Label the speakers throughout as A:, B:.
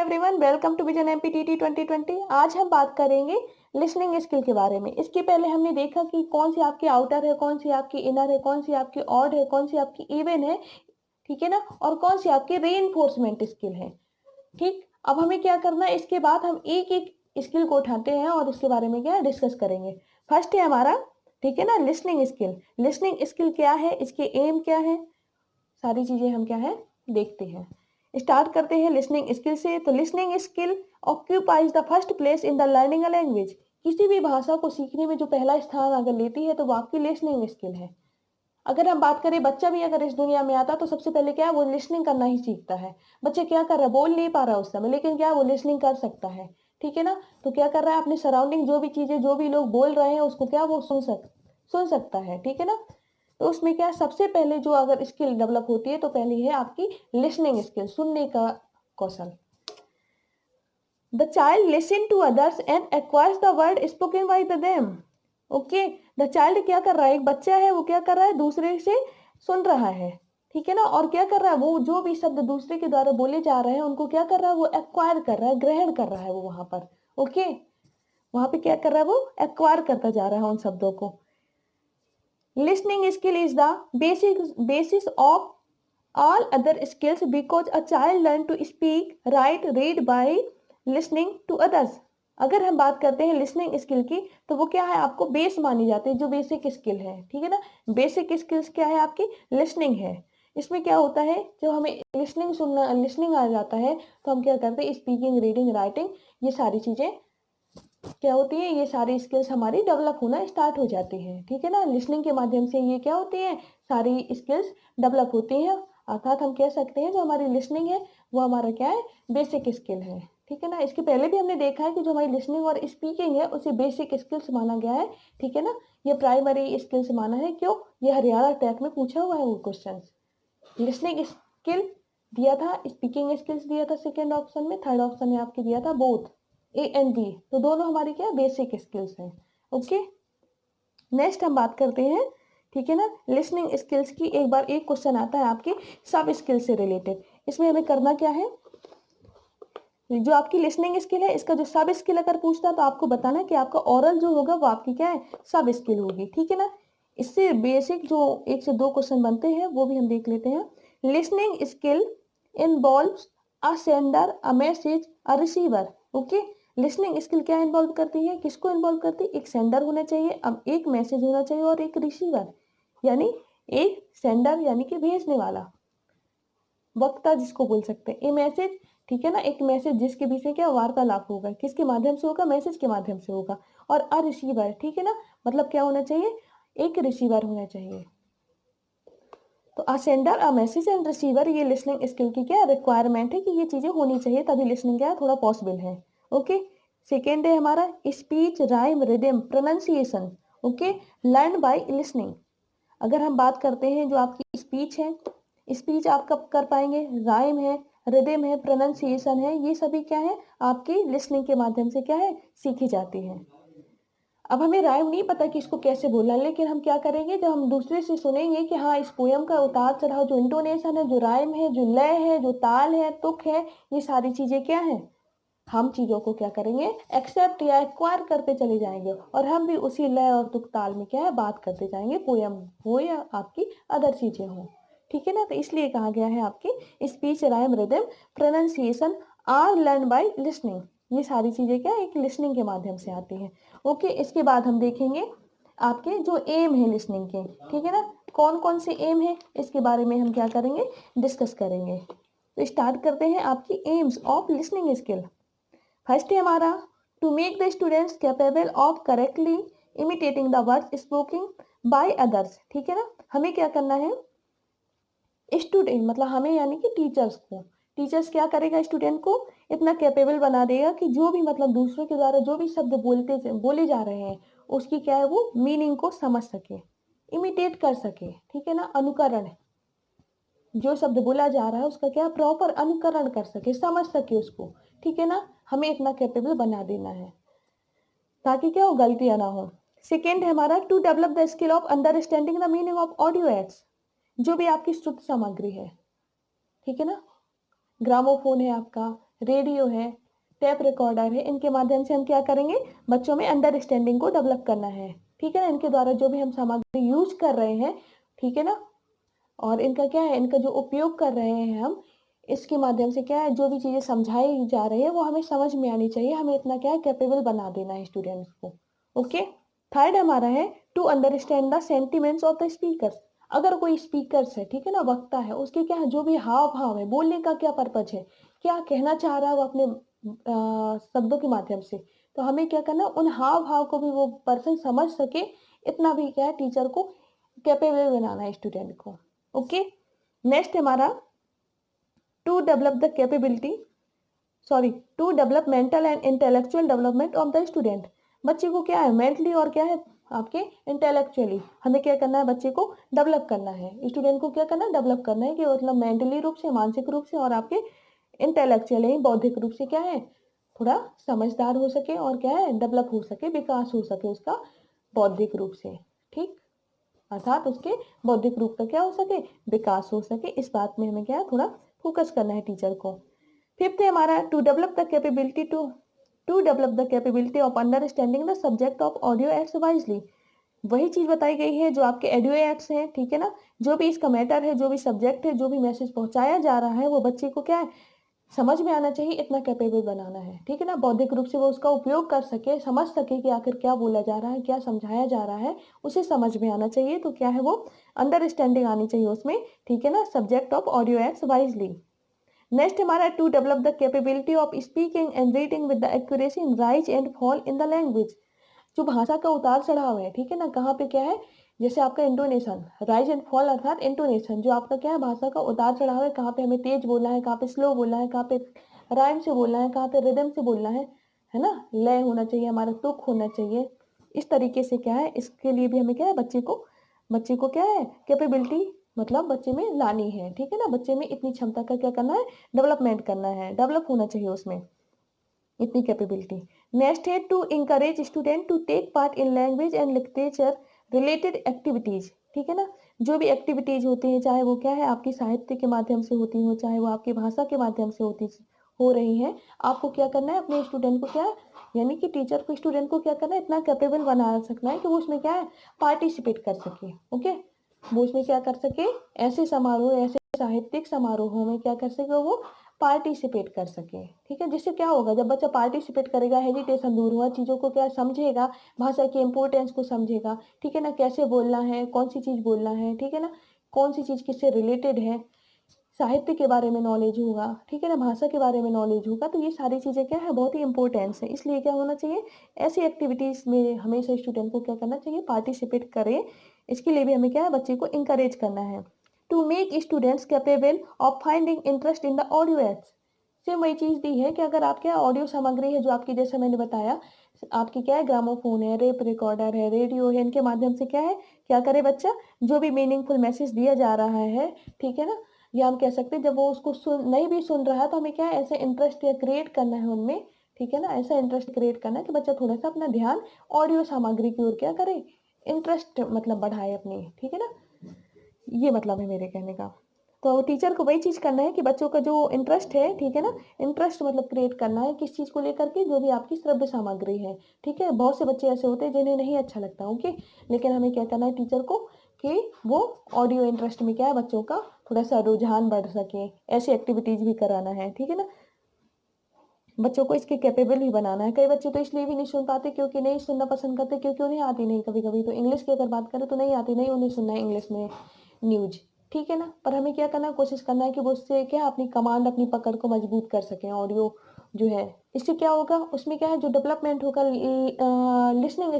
A: Everyone, welcome to vision MPTT 2020। आज हम बात करेंगे लिसनिंग स्किल के बारे में। इसके पहले हमने देखा कि कौन सी आपकी आउटर है, कौन सी आपकी इनर है, कौन सी आपकी ऑड है, कौन सी आपकी इवन है, ठीक है ना, और कौन सी आपकी रीइंफोर्समेंट स्किल है। ठीक, अब हमें क्या करना है, इसके बाद हम एक एक स्किल को उठाते हैं और उसके बारे में क्या डिस्कस करेंगे। फर्स्ट है हमारा, ठीक है ना, लिसनिंग स्किल। लिसनिंग स्किल क्या है, इसके एम क्या है, सारी चीजें हम क्या है देखते हैं। स्टार्ट करते हैं लिसनिंग स्किल से। तो listening skill occupies the first place in the learning a language. किसी भी भाषा को सीखने में जो पहला स्थान अगर लेती है तो वो आपकी लिसनिंग स्किल है। अगर हम बात करें, बच्चा भी अगर इस दुनिया में आता तो सबसे पहले क्या है, वो लिसनिंग करना ही सीखता है। बच्चा क्या कर रहा है, बोल नहीं पा रहा उस समय, लेकिन क्या वो लिसनिंग कर सकता है, ठीक है ना। तो क्या कर रहा है, अपने सराउंडिंग जो भी चीजें, जो भी लोग बोल रहे हैं उसको क्या वो सुन सकता है, ठीक है ना। तो उसमें क्या सबसे पहले जो अगर स्किल डेवलप होती है तो पहली है आपकी लिसनिंग स्किल, सुनने का कौशल। The child listen to others and acquires the word spoken by them. Okay, the child क्या कर रहा है, एक बच्चा है, वो क्या कर रहा है, दूसरे से सुन रहा है, ठीक है ना। और क्या कर रहा है, वो जो भी शब्द दूसरे के द्वारा बोले जा रहे हैं उनको क्या कर रहा है, वो एक्वायर कर रहा है, ग्रहण कर रहा है वो वहां पर। ओके, वहां पे क्या कर रहा है, वो एक्वायर करता जा रहा है उन शब्दों को। Listening skill is the basis of all other skills because a child learn to speak, write, read by listening to others. अगर हम बात करते हैं लिसनिंग स्किल की तो वो क्या है, आपको बेस मानी जाती है, जो बेसिक स्किल है, ठीक है ना। बेसिक स्किल्स क्या है आपकी, लिसनिंग है। इसमें क्या होता है, जो हमें लिसनिंग आ जाता है तो हम क्या करते हैं, स्पीकिंग, रीडिंग, राइटिंग, ये सारी चीजें क्या होती है, ये सारी स्किल्स हमारी डेवलप होना स्टार्ट हो जाती हैं, ठीक है ना। लिसनिंग के माध्यम से ये क्या होती है, सारी स्किल्स डेवलप होती हैं। अर्थात हम कह सकते हैं जो हमारी लिसनिंग है वो हमारा क्या है, बेसिक स्किल है, ठीक है ना। इसके पहले भी हमने देखा है कि जो हमारी लिसनिंग और स्पीकिंग है उसे बेसिक स्किल्स माना गया है, ठीक है ना। ये प्राइमरी स्किल्स माना है, क्यों, ये हरियाणा टैग में पूछा हुआ है वो क्वेश्चन। लिसनिंग स्किल दिया था, स्पीकिंग स्किल्स दिया था सेकेंड ऑप्शन में, थर्ड ऑप्शन में आपके दिया था बोथ, ए एंड बी। तो दोनों हमारी क्या बेसिक स्किल्स हैं। ओके, नेक्स्ट हम बात करते हैं, ठीक है ना, लिसनिंग स्किल्स की। एक बार एक क्वेश्चन आता है आपके सब स्किल से रिलेटेड। इसमें हमें करना क्या है, जो आपकी लिसनिंग स्किल है इसका जो सब स्किल अगर पूछता है तो आपको बताना है कि आपका ओरल जो होगा वो आपकी क्या है, सब स्किल होगी, ठीक है ना। इससे बेसिक जो 1 से 2 क्वेश्चन बनते हैं वो भी हम देख लेते हैं। Listening skill involves a sender, a message, a receiver. Okay, listening skill क्या इन्वॉल्व करती है, किसको इन्वॉल्व करती है, एक सेंडर होना चाहिए, अब एक मैसेज होना चाहिए और एक रिसीवर, यानी एक सेंडर यानी कि भेजने वाला, वक्ता जिसको बोल सकते हैं, ए मैसेज, ठीक है ना, एक मैसेज जिसके बीच में क्या वार्तालाप होगा, किसके माध्यम से होगा, मैसेज के माध्यम से होगा। और अ रिसीवर, ठीक है ना, मतलब क्या होना चाहिए, एक रिसीवर होना चाहिए। तो अ sender, a message and receiver, ये लिसनिंग स्किल की क्या रिक्वायरमेंट है कि ये चीजें होनी चाहिए, तभी लिसनिंग क्या है थोड़ा पॉसिबल है। ओके, सेकेंड है हमारा speech, rhyme, rhythm, pronunciation. Okay, learn by listening. अगर हम बात करते हैं जो आपकी स्पीच है, स्पीच आप कब कर पाएंगे, राइम है, रिदम है, प्रोनाउंसिएशन है, ये सभी क्या है आपकी लिसनिंग के माध्यम से क्या है सीखी जाती है। अब हमें राइम नहीं पता कि इसको कैसे बोलना, लेकिन हम क्या करेंगे, जब हम दूसरे से सुनेंगे कि हाँ इस पोयम का उतार चढ़ाव, जो इंटोनेशन है, जो राइम है, जो लय है, जो ताल है, तुक है, ये सारी चीजें क्या है, हम चीजों को क्या करेंगे, एक्सेप्ट या एक्वायर करते चले जाएंगे और हम भी उसी लय और तुक ताल में क्या है बात करते जाएंगे, पोयम हो या आपकी अदर चीजें हो, ठीक है ना। तो इसलिए कहा गया है आपकी speech, rhyme, rhythm, pronunciation are learn by listening. ये सारी चीजें क्या एक लिसनिंग के माध्यम से आती हैं। ओके, इसके बाद हम देखेंगे आपके जो एम है लिसनिंग के, ठीक है ना, कौन कौन से एम है इसके बारे में हम क्या करेंगे, डिस्कस करेंगे। तो स्टार्ट करते हैं आपकी aims of listening skill. First है हमारा to make the students capable of correctly imitating the words spoken by others, ठीक है ना। हमें क्या करना है, स्टूडेंट मतलब हमें यानी कि टीचर्स को, टीचर्स क्या करेगा, स्टूडेंट को इतना कैपेबल बना देगा कि जो भी मतलब दूसरों के द्वारा जो भी शब्द बोले जा रहे हैं उसकी क्या है वो मीनिंग को समझ सके, इमिटेट कर सके, ठीक है ना, अनुकरण, जो शब्द बोला जा रहा है उसका क्या प्रॉपर अनुकरण कर सके, समझ सके उसको, ठीक है ना। हमें इतना कैपेबल बना देना है ताकि क्या हो, गलतियां ना हो। सेकेंड है हमारा to develop the skill of understanding the meaning of audio aids. जो भी आपकी श्रुत सामग्री है, ठीक है ना, ग्रामोफोन है आपका, रेडियो है, टेप रिकॉर्डर है, इनके माध्यम से हम क्या करेंगे, बच्चों में अंडरस्टैंडिंग को डेवलप करना है। ठीक है ना, इनके द्वारा जो भी हम सामग्री यूज कर रहे हैं, ठीक है ना, और इनका क्या है, इनका जो उपयोग कर रहे हैं हम, इसके माध्यम से क्या है, जो भी चीजें समझाई जा रही है वो हमें समझ में आनी चाहिए, हमें इतना क्या है कैपेबल बना देना है स्टूडेंट्स को। ओके। थर्ड हमारा है to understand the sentiments of the speakers. अगर कोई स्पीकर्स है, ठीक है ना, वक्ता है, उसके क्या है, जो भी हाव भाव है, बोलने का क्या पर्पज है, क्या कहना चाह रहा है वो अपने शब्दों के माध्यम से, तो हमें क्या करना, उन हाव भाव को भी वो पर्सन समझ सके, इतना भी क्या है टीचर को कैपेबल बनाना है स्टूडेंट को। ओके। नेक्स्ट हमारा to develop the capability, sorry, to develop mental and intellectual development of the student. बच्चे को क्या है, मेंटली और क्या है आपके इंटेलेक्चुअली हमें क्या करना है, बच्चे को डेवलप करना है, स्टूडेंट को क्या करना है, डेवलप करना है, कि मतलब मेंटली रूप से, मानसिक रूप से, और आपके इंटेलेक्चुअली बौद्धिक रूप से क्या है, थोड़ा समझदार हो सके, और क्या है डेवलप हो सके, विकास हो सके उसका बौद्धिक रूप से। ठीक, अर्थात उसके बौद्धिक रूप का क्या हो सके, विकास हो सके, इस बात में हमें क्या है थोड़ा फोकस करना है टीचर को। फिफ्थ है हमारा to develop the capability to develop the capability of understanding the subject of audio aids wisely. वही चीज बताई गई है जो आपके ऑडियो एड्स हैं, ठीक है ना, जो भी इसका मैटर है, जो भी सब्जेक्ट है, जो भी मैसेज पहुंचाया जा रहा है, वो बच्चे को क्या है समझ में आना चाहिए, इतना कैपेबल बनाना है। ठीक है ना, बौद्धिक रूप से वो उसका उपयोग कर सके, समझ सके कि आखिर क्या बोला जा रहा है, क्या समझाया जा रहा है, उसे समझ में आना चाहिए, तो क्या है वो अंडरस्टैंडिंग आनी चाहिए उसमें। ठीक है ना, subject of audio aids wisely. Next हमारा to develop the capability of speaking and reading with the accuracy in rise and fall in the language. जो भाषा का उतार चढ़ाव है, ठीक है ना, कहाँ पे क्या है, जैसे आपका इंटोनेशन, राइज एंड फॉल अर्थात इंटोनेशन, जो आपका क्या है भाषा का उतार चढ़ाव है, कहाँ पे हमें तेज बोलना है, कहाँ पे स्लो बोलना है, कहाँ पे राइम से बोलना है, कहाँ पे रिदम से बोलना है ना, लय होना चाहिए हमारा, तुक होना चाहिए, इस तरीके से क्या है, इसके लिए भी हमें क्या है बच्चे को क्या है कैपेबिलिटी मतलब बच्चे में लानी है। ठीक है ना, बच्चे में इतनी क्षमता का क्या करना है, डेवलपमेंट करना है, डेवलप होना चाहिए उसमें इतनी कैपेबिलिटी। नेक्स्ट है to encourage student to take part in language and literature related activities. ठीक है ना, जो भी एक्टिविटीज होती हैं, चाहे वो क्या है आपकी साहित्य के माध्यम से होती हो, चाहे वो आपकी भाषा के माध्यम से हो रही है, आपको क्या करना है अपने स्टूडेंट को क्या, यानी कि टीचर को स्टूडेंट को क्या करना है, इतना कैपेबल बना सकना है कि वो उसमें क्या है पार्टिसिपेट कर सके। ओके, वो उसमें क्या कर सके, ऐसे समारोह, ऐसे साहित्यिक समारोहों में क्या कर सके, वो पार्टिसिपेट कर सके। ठीक है, जिससे क्या होगा, जब बच्चा पार्टिसिपेट करेगा, हेजिटेशन दूर हुआ, चीज़ों को क्या समझेगा, भाषा के इंपॉर्टेंस को समझेगा। ठीक है ना, कैसे बोलना है, कौन सी चीज़ बोलना है, ठीक है ना, कौन सी चीज़ किससे रिलेटेड है, साहित्य के बारे में नॉलेज होगा, ठीक है ना, भाषा के बारे में नॉलेज होगा, तो ये सारी चीज़ें क्या है बहुत ही इंपॉर्टेंस है। इसलिए क्या होना चाहिए, ऐसी एक्टिविटीज़ में हमेशा स्टूडेंट को क्या करना चाहिए, पार्टिसिपेट करें। इसके लिए भी हमें क्या है बच्चे को इंकरेज करना है। To make students capable of finding interest in the audio aids. Same वही चीज़ दी है कि अगर आप क्या ऑडियो सामग्री है जो आपकी, जैसे मैंने बताया, आपकी क्या है ग्रामोफोन है, रेप रिकॉर्डर है, रेडियो है, इनके माध्यम से क्या है, क्या करे बच्चा, जो भी मीनिंगफुल मैसेज दिया जा रहा है, ठीक है ना, या हम कह सकते हैं जब वो उसको नहीं भी सुन रहा है, तो हमें क्या है ऐसे इंटरेस्ट या क्रिएट करना है उनमें। ठीक है ना, ऐसा इंटरेस्ट क्रिएट करना है कि बच्चा थोड़ा सा अपना ध्यान ऑडियो सामग्री की ओर क्या करे, इंटरेस्ट मतलब बढ़ाए अपनी। ठीक है ना, ये मतलब है मेरे कहने का। तो टीचर को वही चीज़ करना है कि बच्चों का जो इंटरेस्ट है, ठीक है ना, इंटरेस्ट मतलब क्रिएट करना है किस चीज़ को लेकर के, जो भी आपकी श्रव्य सामग्री है। ठीक है, बहुत से बच्चे ऐसे होते हैं जिन्हें नहीं अच्छा लगता, ओके, लेकिन हमें क्या करना है टीचर को कि वो ऑडियो इंटरेस्ट में क्या है बच्चों का थोड़ा सा रुझान बढ़ सके, ऐसी एक्टिविटीज भी कराना है। ठीक है ना, बच्चों को इसके कैपेबल भी बनाना है। कई बच्चे तो इसलिए भी नहीं सुन पाते क्योंकि नहीं सुनना पसंद करते, क्योंकि उन्हें आती नहीं, कभी कभी तो इंग्लिश की अगर बात करें तो नहीं आती, नहीं उन्हें सुनना है इंग्लिश में न्यूज। ठीक है ना, पर हमें क्या करना है, कोशिश करना है कि वो उससे क्या अपनी कमांड, अपनी पकड़ को मजबूत कर सकें ऑडियो जो है। इससे क्या होगा, उसमें क्या है जो डेवलपमेंट होगा लिसनिंग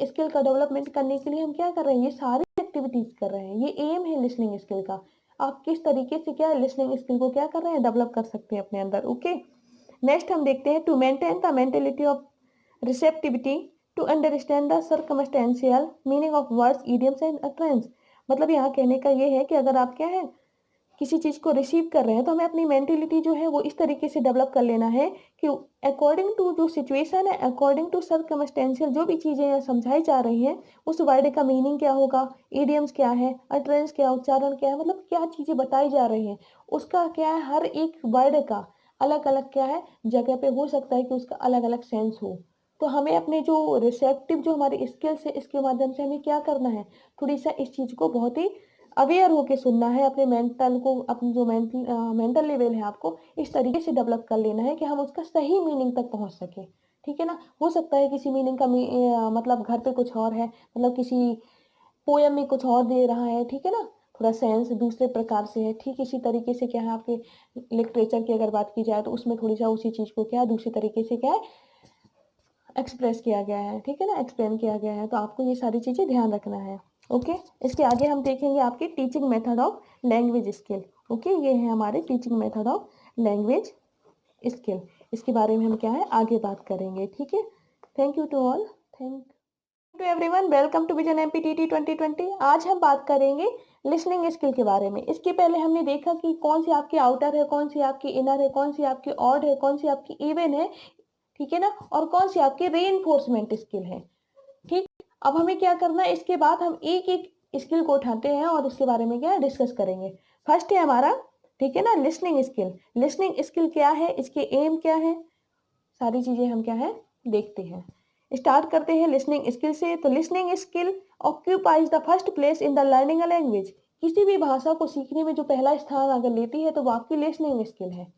A: स्किल का डेवलपमेंट करने के लिए हम क्या कर रहे हैं, ये सारी एक्टिविटीज कर रहे हैं, ये एम है लिसनिंग स्किल का। आप किस तरीके से क्या लिसनिंग स्किल को क्या कर रहे हैं, डेवलप कर सकते हैं अपने अंदर। ओके, नेक्स्ट हम देखते हैं to maintain the mentality of receptivity to understand the circumstantial meaning of words, idioms and trends. मतलब यहाँ कहने का ये है कि अगर आप क्या है किसी चीज़ को रिसीव कर रहे हैं, तो हमें अपनी मेंटेलिटी जो है वो इस तरीके से डेवलप कर लेना है कि अकॉर्डिंग टू जो सिचुएशन है, अकॉर्डिंग टू सर्कमस्टेंशियल जो भी चीज़ें समझाई जा रही हैं, उस वर्ड का मीनिंग क्या होगा, इडियम्स क्या है, अटरेंस क्या, उच्चारण क्या है, मतलब क्या चीज़ें बताई जा रही हैं, उसका क्या है हर एक वर्ड का अलग अलग क्या है जगह पे हो सकता है कि उसका अलग अलग सेंस हो। तो हमें अपने जो रिसेप्टिव जो हमारी स्किल्स है इसके माध्यम से हमें क्या करना है, थोड़ी सा इस चीज को बहुत ही अवेयर होके सुनना है, अपने मेंटल को, अपनी जो मेंटल लेवल है आपको इस तरीके से डेवलप कर लेना है कि हम उसका सही मीनिंग तक पहुंच सके। ठीक है ना। हो सकता है किसी मीनिंग का मतलब घर पे कुछ और है, मतलब किसी पोयम में कुछ और दे रहा है, ठीक है ना, थोड़ा सेंस दूसरे प्रकार से है। ठीक इसी तरीके से क्या है आपके लिटरेचर की अगर बात की जाए तो उसमें थोड़ी सा उसी चीज को क्या है दूसरी तरीके से क्या है एक्सप्रेस किया गया है, ठीक है ना, एक्सप्लेन किया गया है। तो आपको ये सारी चीजें ध्यान रखना है। ओके। इसके आगे हम देखेंगे आपकी teaching method of language skill. Okay, ये है हमारे teaching method of language skill. इसके बारे में हम क्या है आगे बात करेंगे। ठीक है। Thank you to all. Thank to everyone, welcome to vision MPTT 2020। आज हम बात करेंगे लिसनिंग स्किल के बारे में। इसके पहले हमने देखा कि कौन सी आपकी आउटर है, कौन सी आपकी इनर है, कौन सी आपकी ऑड है, कौन सी आपकी इवन है, ठीक है ना, और कौन सी आपकी रीइंफोर्समेंट स्किल है। ठीक। अब हमें क्या करना है, इसके बाद हम एक एक स्किल को उठाते हैं और इसके बारे में क्या डिस्कस करेंगे। फर्स्ट है हमारा, ठीक है ना, लिसनिंग स्किल। लिसनिंग स्किल क्या है, इसके एम क्या है, सारी चीजें हम क्या है देखते हैं। स्टार्ट करते हैं लिसनिंग स्किल से। तो listening skill occupies the first place in the learning a language. किसी भी भाषा को सीखने में जो पहला स्थान अगर लेती है तो वो आपकी लिसनिंग स्किल है।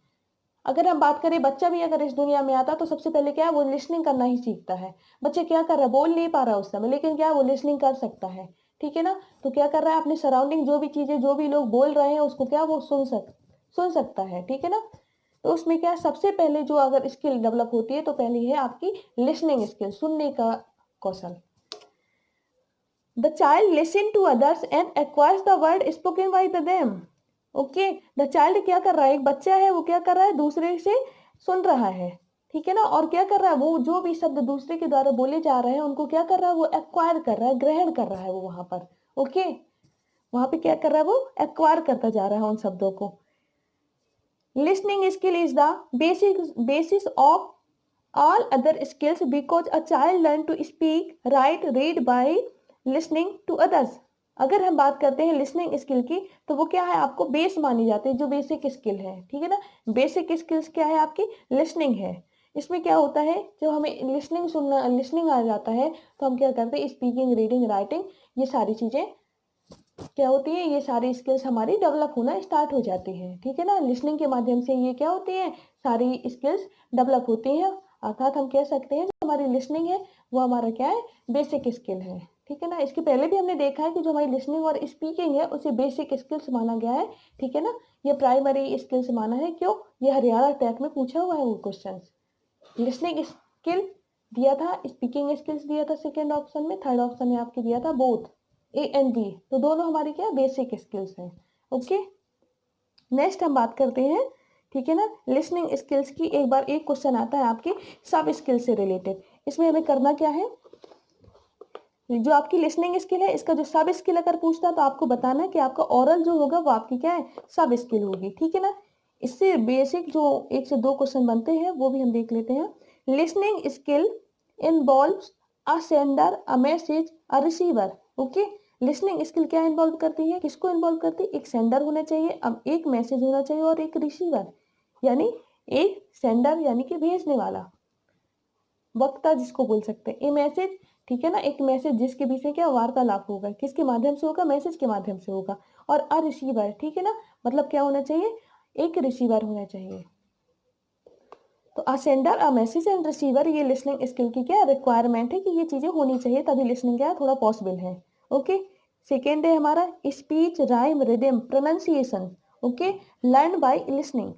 A: अगर हम बात करें, बच्चा भी अगर इस दुनिया में आता तो सबसे पहले क्या है वो लिसनिंग करना ही सीखता है। बच्चे क्या कर रहा है, बोल नहीं पा रहा उस समय, लेकिन क्या है वो लिसनिंग कर सकता है। ठीक है ना। तो क्या कर रहा है, अपने सराउंडिंग जो भी चीजें जो भी लोग बोल रहे हैं उसको क्या वो सुन सकता है। ठीक है ना। तो उसमें क्या सबसे पहले जो अगर स्किल डेवलप होती है तो पहली है आपकी लिसनिंग स्किल, सुनने का कौशल। The child listen to others and acquires the word spoken by them. Okay. The child क्या कर रहा है, एक बच्चा है, वो क्या कर रहा है दूसरे से सुन रहा है। ठीक है ना। और क्या कर रहा है वो जो भी शब्द दूसरे के द्वारा बोले जा रहे हैं उनको क्या कर रहा है वो एक्वायर कर रहा है, ग्रहण कर रहा है वो वहां पर। ओके। वहां पे क्या कर रहा है वो एक्वायर करता जा रहा है उन शब्दों को। Listening skill is the basis of all other skills because a child learn to speak, write, read by listening to others. अगर हम बात करते हैं लिसनिंग स्किल की तो वो क्या है आपको बेस मानी जाती है, जो बेसिक स्किल है। ठीक है ना। बेसिक स्किल्स क्या है आपकी लिसनिंग है। इसमें क्या होता है, जब हमें लिसनिंग आ जाता है तो हम क्या करते हैं स्पीकिंग, रीडिंग, राइटिंग, ये सारी चीजें क्या होती है, ये सारी स्किल्स हमारी डेवलप होना स्टार्ट हो जाती है। ठीक है ना। लिसनिंग के माध्यम से ये क्या होती है सारी स्किल्स डेवलप होती हैं। अर्थात हम कह सकते हैं जो हमारी लिसनिंग है वो हमारा क्या है बेसिक स्किल है। ठीक है ना। इसके पहले भी हमने देखा है कि जो हमारी लिसनिंग और स्पीकिंग है उसे बेसिक स्किल्स माना गया है। ठीक है ना। ये प्राइमरी स्किल्स माना है। क्यों, ये हरियाणा टैग में पूछा हुआ है वो क्वेश्चन। लिसनिंग स्किल दिया था, स्पीकिंग स्किल्स दिया था सेकेंड ऑप्शन में, थर्ड ऑप्शन में आपके दिया था बोथ ए एंड बी। तो दोनों हमारी क्या बेसिक स्किल्स हैं। ओके। नेक्स्ट हम बात करते हैं, ठीक है ना, लिसनिंग स्किल्स की। एक बार एक क्वेश्चन आता है आपके सब स्किल से रिलेटेड। इसमें हमें करना क्या है, जो आपकी लिसनिंग स्किल है इसका जो सब स्किल अगर पूछता है तो आपको बताना है कि आपका ओरल जो होगा वो आपकी क्या है सब स्किल होगी। ठीक है ना। इससे बेसिक जो एक से दो क्वेश्चन बनते हैं वो भी हम देख लेते हैं। Listening skill involves a sender, a message, a receiver. Okay. Listening skill क्या इन्वॉल्व करती है, किसको इन्वॉल्व करती है, एक सेंडर होना चाहिए, अब एक मैसेज होना चाहिए और एक रिसीवर, यानी एक सेंडर यानी कि भेजने वाला, वक्ता जिसको बोल सकते हैं, ए मैसेज। ठीक है ना। एक मैसेज जिसके बीच में क्या वार्तालाप होगा, किसके माध्यम से होगा, मैसेज के माध्यम से होगा। और अ रिसीवर, ठीक है ना, मतलब क्या होना चाहिए, एक रिसीवर होना चाहिए। तो अ sender, a message and receiver, ये लिसनिंग स्किल की क्या रिक्वायरमेंट है कि ये चीजें होनी चाहिए तभी लिसनिंग क्या थोड़ा पॉसिबल है। ओके। सेकेंड है हमारा speech, rhyme, rhythm, pronunciation. Okay. Learn by listening.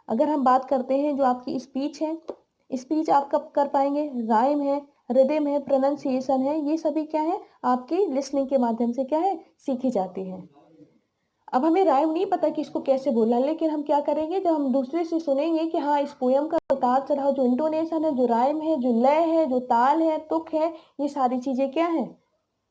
A: अगर हम बात करते हैं जो आपकी स्पीच है, स्पीच आप कब कर पाएंगे, राइम है, रिदम है, प्रोनाउंसिएशन है, ये सभी क्या है आपकी लिसनिंग के माध्यम से क्या है सीखी जाती है। अब हमें राइम नहीं पता कि इसको कैसे बोलना है, लेकिन हम क्या करेंगे जब हम दूसरे से सुनेंगे कि हाँ इस पोयम का उतार चढ़ाव, जो इंटोनेशन है, जो राइम है, जो लय है, जो ताल है, तुक है, ये सारी चीजें क्या है,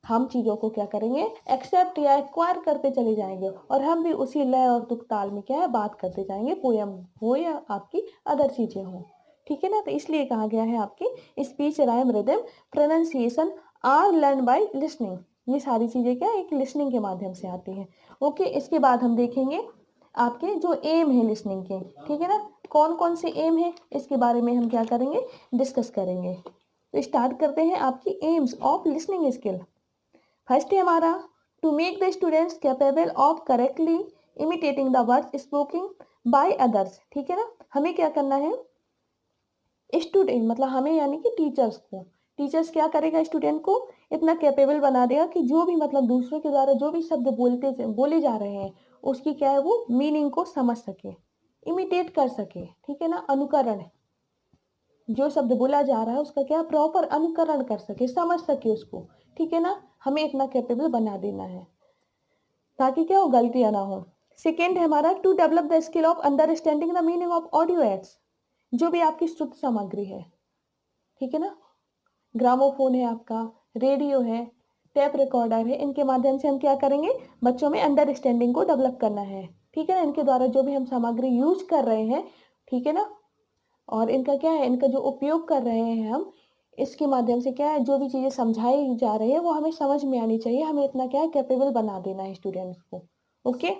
A: हम चीजों को क्या करेंगे एक्सेप्ट या एक्वायर करते चले जाएंगे और हम भी उसी लय और तुक ताल में क्या है बात करते जाएंगे, पोयम हो या आपकी अदर चीजें हो। ठीक है ना। तो इसलिए कहा गया है आपकी speech, rhyme, rhythm, pronunciation are learn by listening. ये सारी चीजें क्या एक लिसनिंग के माध्यम से आती हैं। ओके। इसके बाद हम देखेंगे आपके जो एम है लिसनिंग के। ठीक है ना। कौन कौन से एम है इसके बारे में हम क्या करेंगे, डिस्कस करेंगे। तो स्टार्ट करते हैं आपकी aims of listening skill. First है हमारा to make the students capable of correctly imitating the words spoking by others. ठीक है ना, हमें क्या करना है, स्टूडेंट मतलब हमें यानी कि टीचर्स को, टीचर्स क्या करेगा, स्टूडेंट को इतना कैपेबल बना देगा कि जो भी मतलब दूसरों के द्वारा जो भी शब्द बोले जा रहे हैं उसकी क्या है वो मीनिंग को समझ सके, इमिटेट कर सके। ठीक है ना, अनुकरण, जो शब्द बोला जा रहा है उसका क्या प्रॉपर अनुकरण कर सके, समझ सके उसको। ठीक है ना, हमें इतना कैपेबल बना देना है ताकि क्या हो, गलतियां ना हो। सेकेंड है हमारा to develop the skill of understanding the meaning of audio aids. जो भी आपकी श्रुत सामग्री है, ठीक है ना, ग्रामोफोन है आपका, रेडियो है, टेप रिकॉर्डर है, इनके माध्यम से हम क्या करेंगे, बच्चों में अंडरस्टैंडिंग को डेवलप करना है। ठीक है ना, इनके द्वारा जो भी हम सामग्री यूज कर रहे हैं, ठीक है ना, और इनका क्या है, इनका जो उपयोग कर रहे हैं हम, इसके माध्यम से क्या है, जो भी चीज़ें समझाई जा रही है वो हमें समझ में आनी चाहिए। हमें इतना क्या है कैपेबल बना देना है स्टूडेंट्स को। ओके।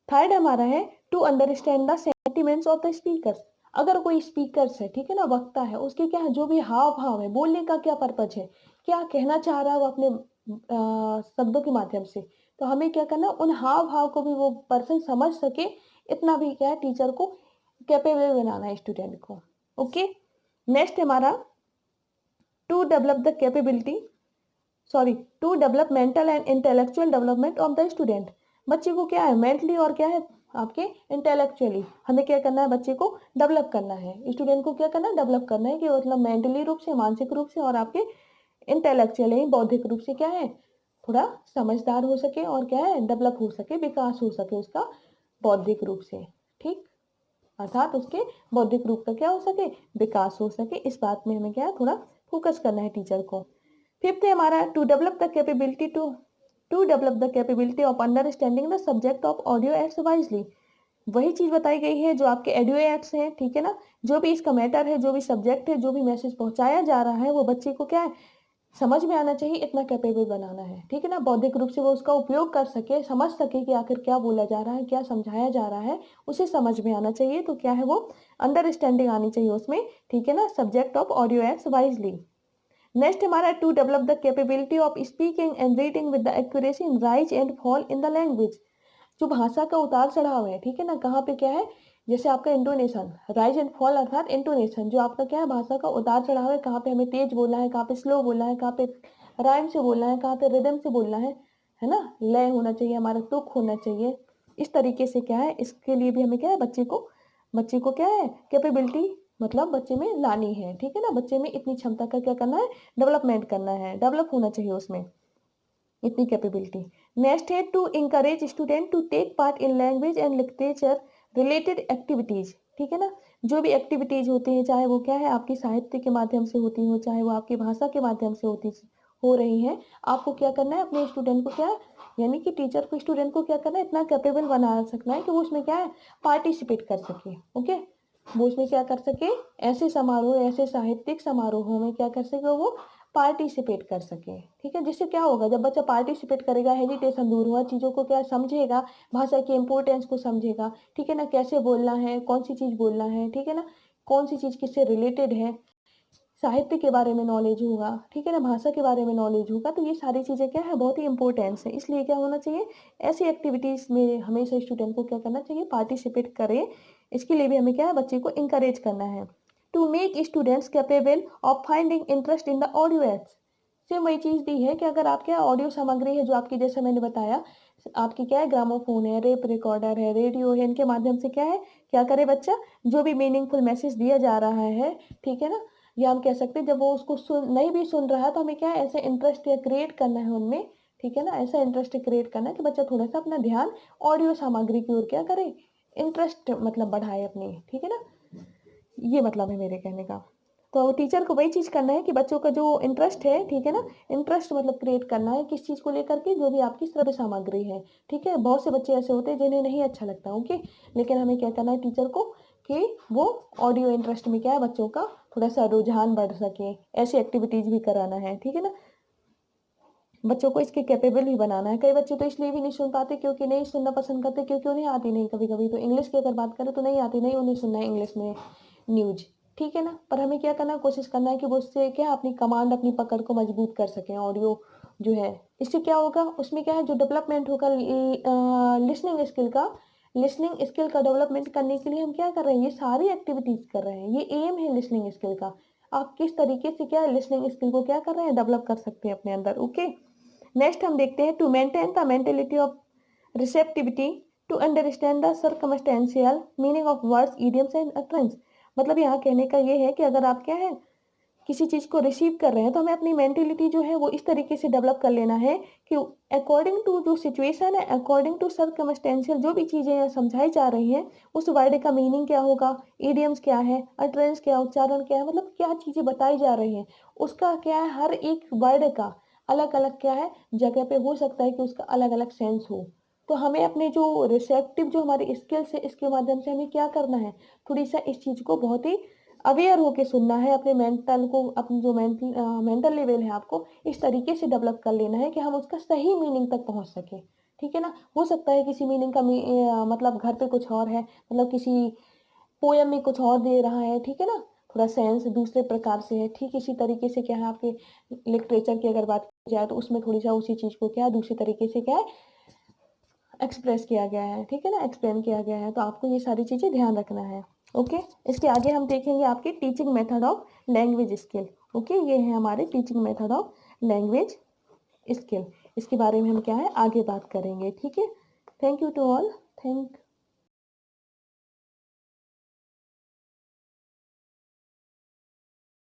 A: थर्ड हमारा है to understand the sentiments of the speakers. अगर कोई स्पीकर्स है, ठीक है ना, वक्ता है, उसके क्या है जो भी हाव भाव है, बोलने का क्या पर्पज है, क्या कहना चाह रहा है वो अपने शब्दों के माध्यम से, तो हमें क्या करना, उन हाव भाव को भी वो पर्सन समझ सके, इतना भी क्या है टीचर को कैपेबल बनाना है स्टूडेंट को। ओके। नेक्स्ट हमारा to develop the capability to develop mental and intellectual development of the student. बच्चे को क्या है मेंटली और क्या है आपके इंटेलेक्चुअली हमें क्या करना है, बच्चे को डेवलप करना है, स्टूडेंट को क्या करना है, डेवलप करना है कि मतलब मेंटली रूप से, मानसिक रूप से और आपके इंटेलेक्चुअली बौद्धिक रूप से क्या है, थोड़ा समझदार हो सके और क्या है डेवलप हो सके, विकास हो सके उसका बौद्धिक रूप से। ठीक, अर्थात उसके बौद्धिक रूप का क्या हो सके, विकास हो सके। इस बात में हमें क्या है थोड़ा फोकस करना है टीचर को। फिफ्थ है हमारा to develop the capability to develop the capability of understanding the subject of audio aids wisely. वही चीज बताई गई है जो आपके ऑडियो एड्स हैं, ठीक है ना, जो भी इसका मैटर है, जो भी सब्जेक्ट है, जो भी मैसेज पहुंचाया जा रहा है वो बच्चे को क्या है समझ में आना चाहिए, इतना कैपेबल बनाना है। ठीक है ना, बौद्धिक रूप से वो उसका उपयोग कर सके, समझ सके कि आखिर क्या बोला जा रहा है, क्या समझाया जा रहा है, उसे समझ में आना चाहिए। तो क्या है वो अंडरस्टैंडिंग आनी चाहिए उसमें। ठीक है ना, subject of audio aids wisely. Next हमारा to develop the capability of speaking and reading with the accuracy in rise and fall in the language. जो भाषा का उतार चढ़ाव है, ठीक है ना, कहाँ पे क्या है, जैसे आपका इंटोनेशन, राइज एंड फॉल अर्थात इंटोनेशन, जो आपका क्या है भाषा का उतार चढ़ाव है, कहाँ पे हमें तेज बोलना है, कहाँ पे स्लो बोलना है, कहाँ पे राइम से बोलना है, कहाँ पे रिदम से बोलना है ना, लय होना चाहिए हमारा, तुक होना चाहिए। इस तरीके से क्या है, इसके लिए भी हमें क्या है बच्चे को क्या है कैपेबिलिटी मतलब बच्चे में लानी है। ठीक है ना, बच्चे में इतनी क्षमता का क्या करना है, डेवलपमेंट करना है, डेवलप होना चाहिए उसमें इतनी कैपेबिलिटी। नेक्स्ट है to encourage student to take part in language and literature related activities. ठीक है ना, जो भी एक्टिविटीज होती हैं, चाहे वो क्या है आपकी साहित्य के माध्यम से होती हो, चाहे वो आपकी भाषा के माध्यम से हो रही हैं, आपको क्या करना है अपने स्टूडेंट को क्या यानी कि टीचर को स्टूडेंट को क्या करना है, इतना कैपेबल बना सकना है कि वो उसमें क्या है पार्टिसिपेट कर सके। ओके, वो उसमें क्या कर सके, ऐसे समारोह, ऐसे साहित्यिक समारोहों में क्या कर सके वो पार्टिसिपेट कर सके। ठीक है, जिससे क्या होगा, जब बच्चा पार्टिसिपेट करेगा, हेजिटेशन दूर हुआ, चीज़ों को क्या समझेगा, भाषा की इंपॉर्टेंस को समझेगा। ठीक है ना, कैसे बोलना है, कौन सी चीज़ बोलना है, ठीक है ना, कौन सी चीज़ किससे रिलेटेड है, साहित्य के बारे में नॉलेज होगा, ठीक है ना, भाषा के बारे में नॉलेज होगा। तो ये सारी चीज़ें क्या है बहुत ही इंपॉर्टेंस है। इसलिए क्या होना चाहिए, ऐसी एक्टिविटीज़ में हमेशा स्टूडेंट को क्या करना चाहिए, पार्टिसिपेट करें। इसके लिए भी हमें क्या है बच्चे को इंकरेज करना है। To make students capable of finding interest in the audio aids. Same वही चीज़ दी है कि अगर आप क्या ऑडियो सामग्री है जो आपकी, जैसे मैंने बताया, आपकी क्या है ग्रामोफोन है, रेप रिकॉर्डर है, रेडियो है, इनके माध्यम से क्या है क्या करे बच्चा, जो भी मीनिंगफुल मैसेज दिया जा रहा है, ठीक है ना, या हम कह सकते हैं जब वो उसको नहीं भी सुन रहा है तो हमें क्या है ऐसे इंटरेस्ट क्रिएट करना है उनमें। ठीक है ना, ऐसा इंटरेस्ट क्रिएट करना है कि बच्चा थोड़ा सा अपना ध्यान ऑडियो सामग्री की ओर क्या करे, इंटरेस्ट मतलब बढ़ाए अपनी। ठीक है ना, ये मतलब है मेरे कहने का। तो टीचर को वही चीज़ करना है कि बच्चों का जो इंटरेस्ट है, ठीक है ना, इंटरेस्ट मतलब क्रिएट करना है किस चीज़ को लेकर के, जो भी आपकी श्रव्य सामग्री है। ठीक है, बहुत से बच्चे ऐसे होते हैं जिन्हें नहीं अच्छा लगता, ओके, लेकिन हमें क्या करना है टीचर को कि वो ऑडियो इंटरेस्ट में क्या है बच्चों का थोड़ा सा रुझान बढ़ सके, ऐसी एक्टिविटीज़ भी कराना है। ठीक है ना, बच्चों को इसके कैपेबल भी बनाना है। कई बच्चे तो इसलिए भी नहीं सुन पाते क्योंकि नहीं सुनना पसंद करते, क्योंकि उन्हें आती नहीं कभी-कभी। तो इंग्लिश की अगर बात करें तो नहीं आती, नहीं उन्हें सुनना है इंग्लिश में न्यूज़, ठीक है ना? पर हमें क्या करना है, कोशिश करना है कि वो उससे क्या अपनी कमांड, अपनी पकड़ को मजबूत कर सकें ऑडियो जो है। इससे क्या होगा, उसमें क्या है जो डेवलपमेंट होगा लिसनिंग स्किल का, लिसनिंग स्किल का डेवलपमेंट करने के लिए हम क्या कर रहे हैं, ये सारी एक्टिविटीज़ कर रहे हैं। ये एम है लिसनिंग स्किल का। आप किस तरीके से क्या लिसनिंग स्किल को क्या कर रहे हैं, डेवलप कर सकते हैं अपने अंदर, ओके। नेक्स्ट हम देखते हैं to maintain the mentality of receptivity to understand the circumstantial meaning of words, idioms and utterance. मतलब यहाँ कहने का ये है कि अगर आप क्या है किसी चीज़ को रिसीव कर रहे हैं तो हमें अपनी मेंटेलिटी जो है वो इस तरीके से डेवलप कर लेना है कि अकॉर्डिंग टू जो सिचुएशन है, अकॉर्डिंग टू सर्कमस्टेंशियल जो भी चीज़ें यहाँ समझाई जा रही हैं, उस वर्ड का मीनिंग क्या होगा, इडियम्स क्या है, अटरेंस क्या, उच्चारण क्या है, मतलब क्या चीज़ें बताई जा रही हैं, उसका क्या है, हर एक वर्ड का अलग अलग क्या है जगह पे हो सकता है कि उसका अलग अलग सेंस हो। तो हमें अपने जो रिसेप्टिव जो हमारी स्किल्स है इसके माध्यम से हमें क्या करना है, थोड़ी सा इस चीज़ को बहुत ही अवेयर होके सुनना है, अपने मेंटल को, अपनी जो मेंटल लेवल है आपको इस तरीके से डेवलप कर लेना है कि हम उसका सही मीनिंग तक पहुंच सकें, ठीक है ना। हो सकता है किसी मीनिंग का मतलब घर पे कुछ और है, मतलब किसी पोयम में कुछ और दे रहा है, ठीक है ना, थोड़ा सेंस दूसरे प्रकार से है। ठीक इसी तरीके से क्या है आपके लिटरेचर की अगर बात की जाए तो उसमें थोड़ी सा उसी चीज़ को क्या है दूसरी तरीके से क्या है एक्सप्रेस किया गया है, ठीक है ना, एक्सप्लेन किया गया है। तो आपको ये सारी चीज़ें ध्यान रखना है, ओके। इसके आगे हम देखेंगे आपकी teaching method of language skill, okay. ये है हमारे teaching method of language skill. इसके बारे में हम क्या है आगे बात करेंगे, ठीक है। Thank you to all, thank